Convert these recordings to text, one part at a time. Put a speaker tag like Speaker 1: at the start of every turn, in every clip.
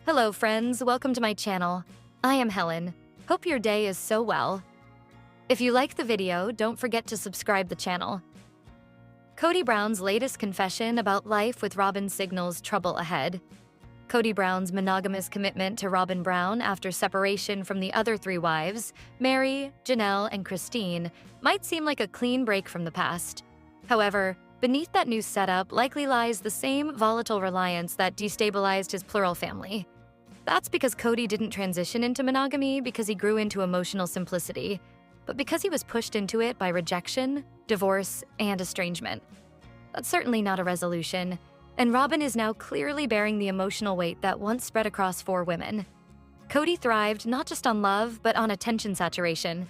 Speaker 1: Hello friends, welcome to my channel. I am Helen. Hope your day is so well. If you like the video, don't forget to subscribe the channel. Kody Brown's latest confession about life with Robyn signals trouble ahead. Kody Brown's monogamous commitment to Robyn Brown after separation from the other three wives, Meri, Janelle, and Christine, might seem like a clean break from the past. However, beneath that new setup likely lies the same volatile reliance that destabilized his plural family. That's because Kody didn't transition into monogamy because he grew into emotional simplicity, but because he was pushed into it by rejection, divorce, and estrangement. That's certainly not a resolution, and Robyn is now clearly bearing the emotional weight that once spread across 4 women. Kody thrived not just on love, but on attention saturation.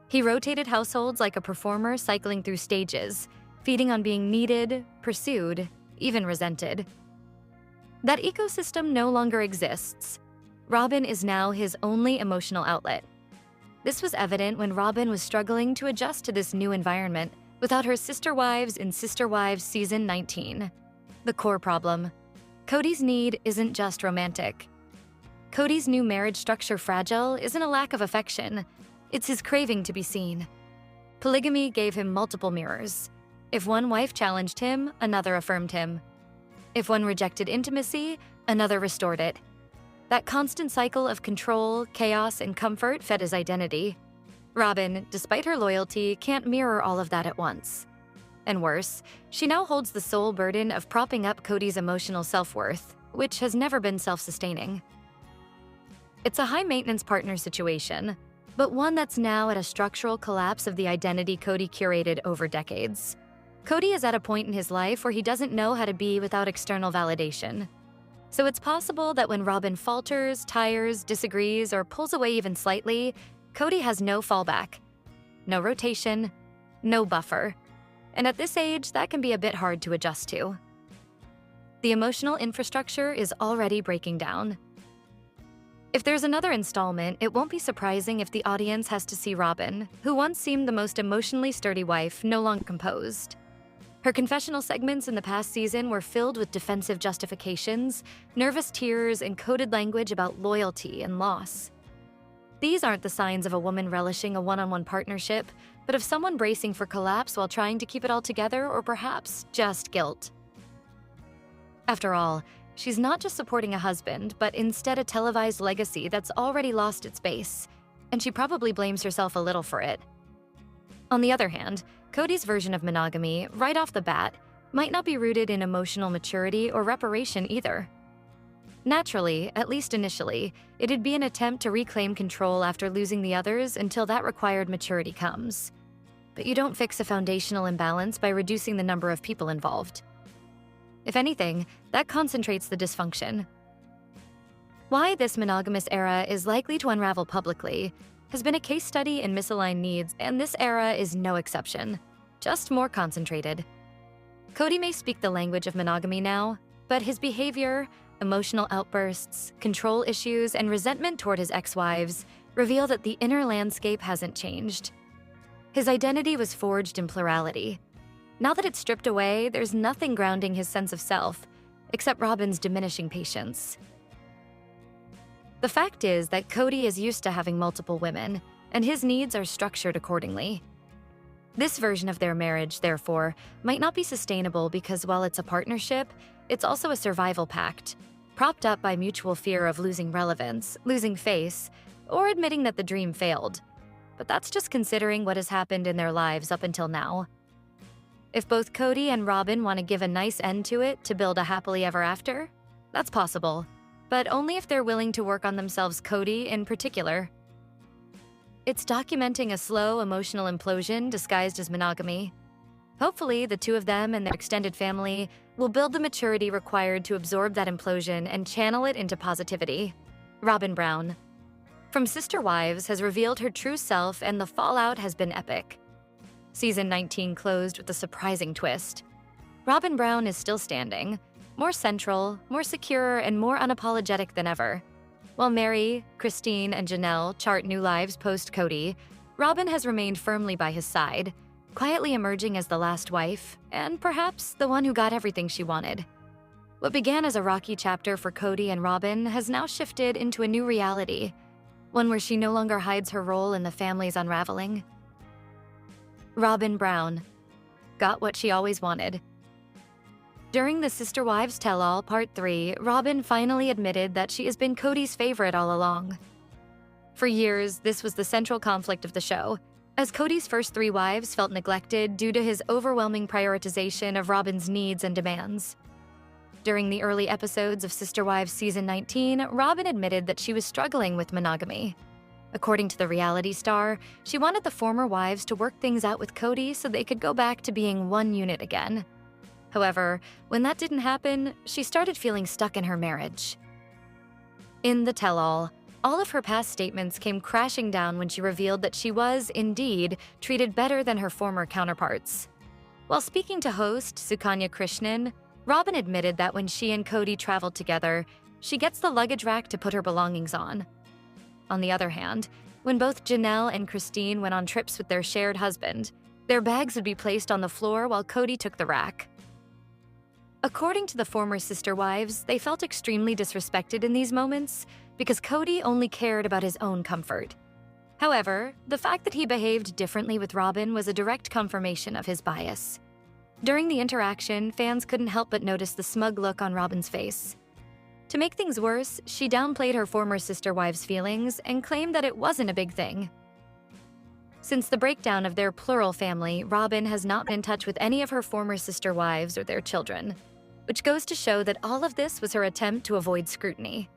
Speaker 1: He rotated households like a performer cycling through stages, feeding on being needed, pursued, even resented. That ecosystem no longer exists. Robyn is now his only emotional outlet. This was evident when Robyn was struggling to adjust to this new environment without her sister wives in Sister Wives Season 19. The core problem: Kody's need isn't just romantic. Kody's new marriage structure fragile isn't a lack of affection, it's his craving to be seen. Polygamy gave him multiple mirrors. If one wife challenged him, another affirmed him. If one rejected intimacy, another restored it. That constant cycle of control, chaos, and comfort fed his identity. Robyn, despite her loyalty, can't mirror all of that at once. And worse, she now holds the sole burden of propping up Kody's emotional self-worth, which has never been self-sustaining. It's a high-maintenance partner situation, but one that's now at a structural collapse of the identity Kody curated over decades. Kody is at a point in his life where he doesn't know how to be without external validation. So it's possible that when Robyn falters, tires, disagrees, or pulls away even slightly, Kody has no fallback, no rotation, no buffer. And at this age, that can be a bit hard to adjust to. The emotional infrastructure is already breaking down. If there's another installment, it won't be surprising if the audience has to see Robyn, who once seemed the most emotionally sturdy wife, no longer composed. Her confessional segments in the past season were filled with defensive justifications, nervous tears, and coded language about loyalty and loss. These aren't the signs of a woman relishing a one-on-one partnership, but of someone bracing for collapse while trying to keep it all together, or perhaps just guilt. After all, she's not just supporting a husband, but instead a televised legacy that's already lost its base, and she probably blames herself a little for it. On the other hand, Kody's version of monogamy, right off the bat, might not be rooted in emotional maturity or reparation either. Naturally, at least initially, it'd be an attempt to reclaim control after losing the others until that required maturity comes. But you don't fix a foundational imbalance by reducing the number of people involved. If anything, that concentrates the dysfunction. Why this monogamous era is likely to unravel publicly has been a case study in misaligned needs, and this era is no exception, just more concentrated. Kody may speak the language of monogamy now, but his behavior, emotional outbursts, control issues, and resentment toward his ex-wives reveal that the inner landscape hasn't changed. His identity was forged in plurality. Now that it's stripped away, there's nothing grounding his sense of self, except Robyn's diminishing patience. The fact is that Kody is used to having multiple women, and his needs are structured accordingly. This version of their marriage, therefore, might not be sustainable because while it's a partnership, it's also a survival pact, propped up by mutual fear of losing relevance, losing face, or admitting that the dream failed. But that's just considering what has happened in their lives up until now. If both Kody and Robyn want to give a nice end to it to build a happily ever after, that's possible, but only if they're willing to work on themselves, Kody in particular. It's documenting a slow emotional implosion disguised as monogamy. Hopefully, the two of them and their extended family will build the maturity required to absorb that implosion and channel it into positivity. Robyn Brown, from Sister Wives, has revealed her true self, and the fallout has been epic. Season 19 closed with a surprising twist. Robyn Brown is still standing, more central, more secure, and more unapologetic than ever. While Meri, Christine, and Janelle chart new lives post-Kody, Robyn has remained firmly by his side, quietly emerging as the last wife, and perhaps the one who got everything she wanted. What began as a rocky chapter for Kody and Robyn has now shifted into a new reality, one where she no longer hides her role in the family's unraveling. Robyn Brown got what she always wanted. During the Sister Wives Tell-All Part 3, Robyn finally admitted that she has been Kody's favorite all along. For years, this was the central conflict of the show, as Kody's first 3 wives felt neglected due to his overwhelming prioritization of Robyn's needs and demands. During the early episodes of Sister Wives Season 19, Robyn admitted that she was struggling with monogamy. According to the reality star, she wanted the former wives to work things out with Kody so they could go back to being one unit again. However, when that didn't happen, she started feeling stuck in her marriage. In the tell-all, all of her past statements came crashing down when she revealed that she was, indeed, treated better than her former counterparts. While speaking to host Sukanya Krishnan, Robyn admitted that when she and Kody traveled together, she gets the luggage rack to put her belongings on. On the other hand, when both Janelle and Christine went on trips with their shared husband, their bags would be placed on the floor while Kody took the rack. According to the former sister wives, they felt extremely disrespected in these moments because Kody only cared about his own comfort. However, the fact that he behaved differently with Robyn was a direct confirmation of his bias. During the interaction, fans couldn't help but notice the smug look on Robyn's face. To make things worse, she downplayed her former sister wives' feelings and claimed that it wasn't a big thing. Since the breakdown of their plural family, Robyn has not been in touch with any of her former sister wives or their children, which goes to show that all of this was her attempt to avoid scrutiny.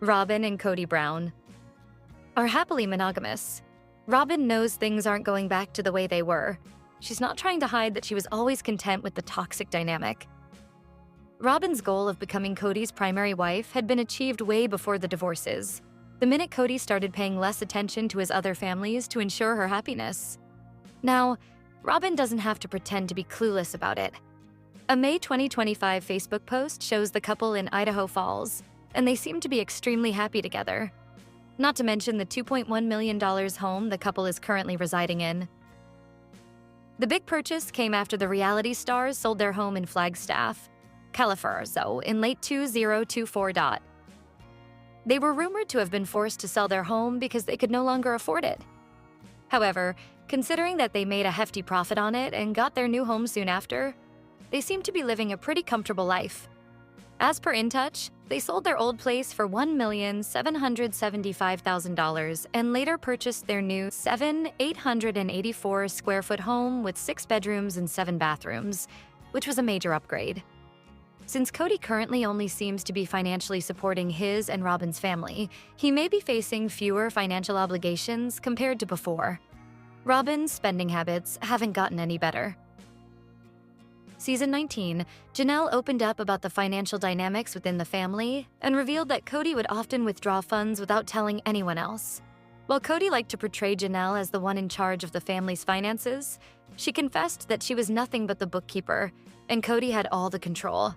Speaker 1: Robyn and Kody Brown are happily monogamous. Robyn knows things aren't going back to the way they were. She's not trying to hide that she was always content with the toxic dynamic. Robyn's goal of becoming Kody's primary wife had been achieved way before the divorces, the minute Kody started paying less attention to his other families to ensure her happiness. Now, Robyn doesn't have to pretend to be clueless about it. A May 2025 Facebook post shows the couple in Idaho Falls, and they seem to be extremely happy together. Not to mention the $2.1 million home the couple is currently residing in. The big purchase came after the reality stars sold their home in Flagstaff, California, in late 2024. They were rumored to have been forced to sell their home because they could no longer afford it. However, considering that they made a hefty profit on it and got their new home soon after, they seem to be living a pretty comfortable life. As per InTouch, they sold their old place for $1,775,000 and later purchased their new 884 square foot home with 6 bedrooms and 7 bathrooms, which was a major upgrade. Since Kody currently only seems to be financially supporting his and Robyn's family, he may be facing fewer financial obligations compared to before. Robyn's spending habits haven't gotten any better. Season 19, Janelle opened up about the financial dynamics within the family and revealed that Kody would often withdraw funds without telling anyone else. While Kody liked to portray Janelle as the one in charge of the family's finances, she confessed that she was nothing but the bookkeeper, and Kody had all the control.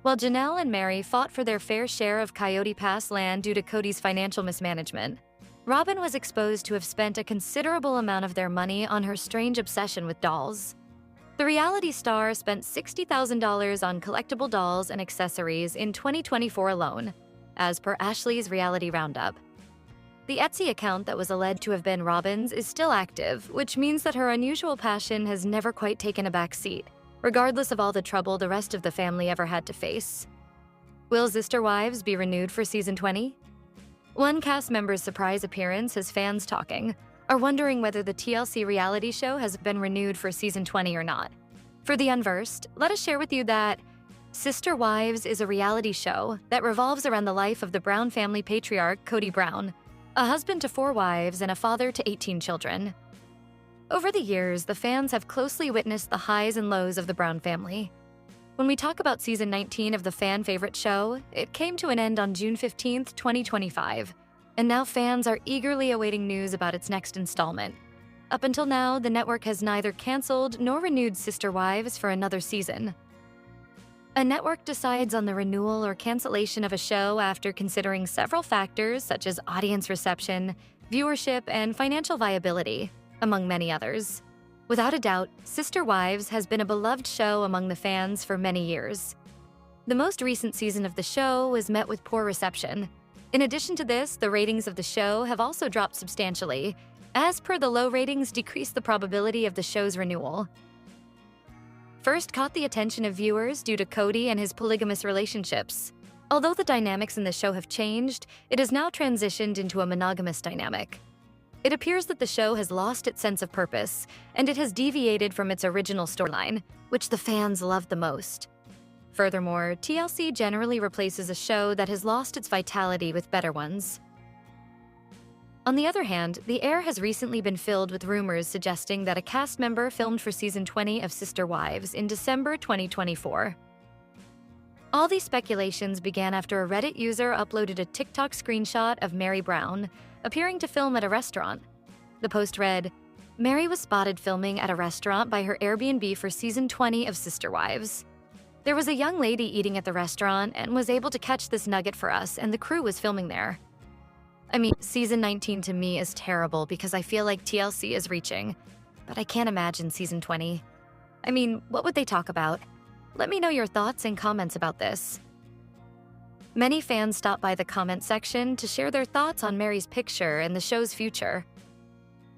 Speaker 1: While Janelle and Mary fought for their fair share of Coyote Pass land due to Kody's financial mismanagement, Robyn was exposed to have spent a considerable amount of their money on her strange obsession with dolls. The reality star spent $60,000 on collectible dolls and accessories in 2024 alone, as per Ashley's Reality Roundup. The Etsy account that was alleged to have been Robyn's is still active, which means that her unusual passion has never quite taken a back seat, regardless of all the trouble the rest of the family ever had to face. Will Sister Wives be renewed for Season 20? One cast member's surprise appearance has fans talking, are wondering whether the TLC reality show has been renewed for Season 20 or not. For the unversed, let us share with you that Sister Wives is a reality show that revolves around the life of the Brown family patriarch Kody Brown, a husband to 4 wives and a father to 18 children. Over the years, the fans have closely witnessed the highs and lows of the Brown family. When we talk about Season 19 of the fan favorite show, it came to an end on June 15, 2025. And now fans are eagerly awaiting news about its next installment. Up until now, the network has neither canceled nor renewed Sister Wives for another season. A network decides on the renewal or cancellation of a show after considering several factors such as audience reception, viewership, and financial viability, among many others. Without a doubt, Sister Wives has been a beloved show among the fans for many years. The most recent season of the show was met with poor reception. In addition to this, the ratings of the show have also dropped substantially. As per, the low ratings decrease the probability of the show's renewal. First caught the attention of viewers due to Kody and his polygamous relationships. Although the dynamics in the show have changed, it has now transitioned into a monogamous dynamic. It appears that the show has lost its sense of purpose, and it has deviated from its original storyline, which the fans loved the most. Furthermore, TLC generally replaces a show that has lost its vitality with better ones. On the other hand, the air has recently been filled with rumors suggesting that a cast member filmed for Season 20 of Sister Wives in December 2024. All these speculations began after a Reddit user uploaded a TikTok screenshot of Mary Brown appearing to film at a restaurant. The post read, "Mary was spotted filming at a restaurant by her Airbnb for Season 20 of Sister Wives. There was a young lady eating at the restaurant and was able to catch this nugget for us, and the crew was filming there." I mean, Season 19 to me is terrible because I feel like TLC is reaching, but I can't imagine Season 20. I mean, what would they talk about? Let me know your thoughts and comments about this. Many fans stopped by the comment section to share their thoughts on Mary's picture and the show's future.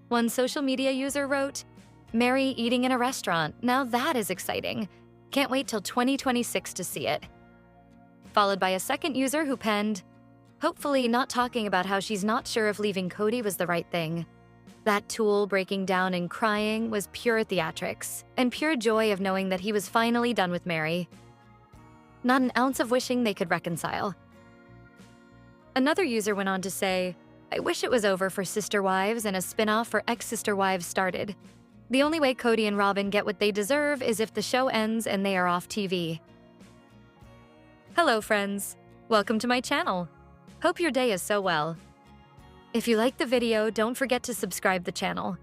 Speaker 1: One social media user wrote, "Mary eating in a restaurant, now that is exciting. Can't wait till 2026 to see it." Followed by a second user who penned, "Hopefully not talking about how she's not sure if leaving Kody was the right thing. That tool breaking down and crying was pure theatrics, and pure joy of knowing that he was finally done with Mary. Not an ounce of wishing they could reconcile." Another user went on to say, "I wish it was over for Sister Wives and a spin-off for ex-Sister Wives started. The only way Kody and Robyn get what they deserve is if the show ends and they are off TV." Hello friends, welcome to my channel. Hope your day is so well. If you liked the video, don't forget to subscribe the channel.